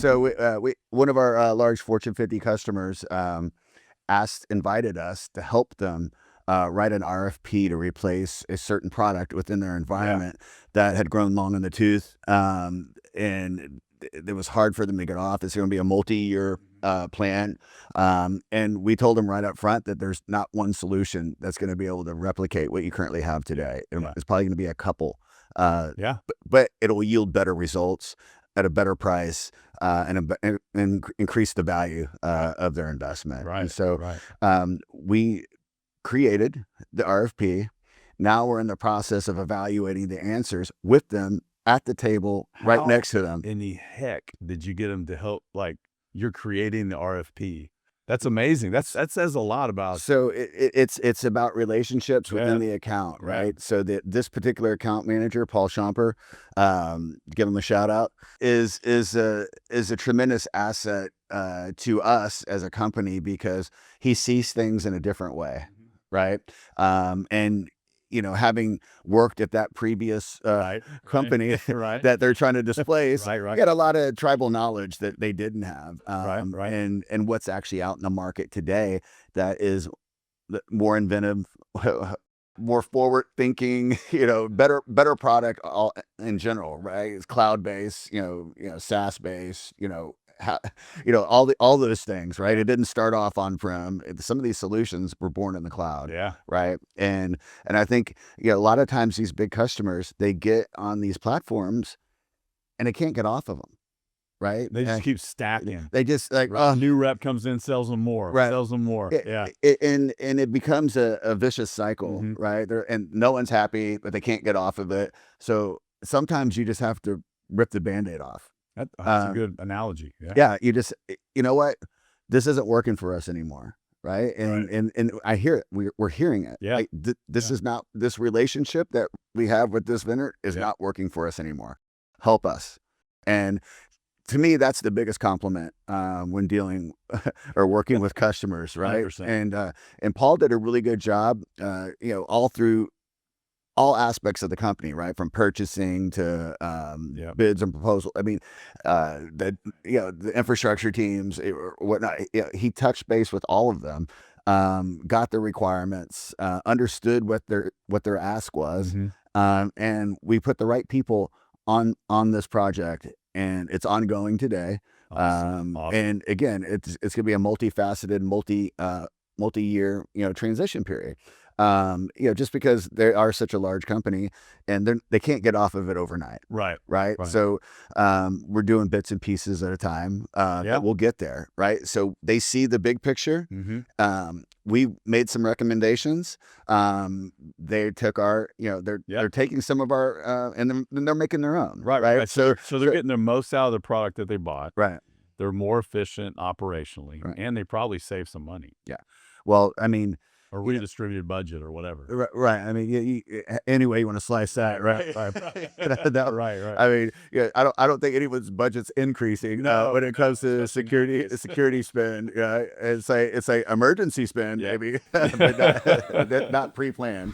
So one of our large Fortune 50 customers invited us to help them write an RFP to replace a certain product within their environment that had grown long in the tooth, and it was hard for them to get off. It's going to be a multi-year plan, and we told them right up front that there's not one solution that's going to be able to replicate what you currently have today. It's probably going to be a couple, but it'll yield better results at a better price, and increase the value of their investment. Right. And so we created the RFP. Now we're in the process of evaluating the answers with them at the table, right next to them. In the heck did you get them to help? Like, you're creating the RFP. That's amazing. That says a lot about. So it's about relationships within the account, right? So this particular account manager, Paul Schomper, give him a shout out, is a tremendous asset to us as a company, because he sees things in a different way, right? And having worked at that previous company that they're trying to displace, got a lot of tribal knowledge that they didn't have, and what's actually out in the market today that is more inventive, more forward thinking, better product all in general, right? It's cloud based, SaaS based, all those things, right? It didn't start off on-prem. Some of these solutions were born in the cloud, right? And I think a lot of times these big customers, they get on these platforms and they can't get off of them, right? They just keep stacking. They just new rep comes in, sells them more, sells them more. And it becomes a vicious cycle, right? And no one's happy, but they can't get off of it. So sometimes you just have to rip the Band-Aid off. That's a good analogy. You just, what, this isn't working for us anymore, right? And I hear it. We're hearing it. Like, this is not, this relationship that we have with this vendor is not working for us anymore. Help us. And to me, that's the biggest compliment when dealing or working with customers, right? 100%. And Paul did a really good job, all through all aspects of the company, right? From purchasing to bids and proposal. I mean, the infrastructure teams or whatnot. He touched base with all of them, got the requirements, understood what their ask was, and we put the right people on this project, and it's ongoing today. Awesome. And again, it's going to be a multifaceted, multi-year, transition period. Just because they are such a large company and they can't get off of it overnight. Right. So, we're doing bits and pieces at a time, that we'll get there. Right. So they see the big picture. We made some recommendations. They took our, they're taking some of our, and then they're making their own. Right. So they're getting their most out of the product that they bought. Right. They're more efficient operationally, and they probably save some money. Well, I mean, or redistributed budget or whatever. Right. I mean, anyway, you want to slice that, right? Right. I mean, I don't think anyone's budget's increasing when it comes to security spend. It's a emergency spend, maybe, but not pre-planned.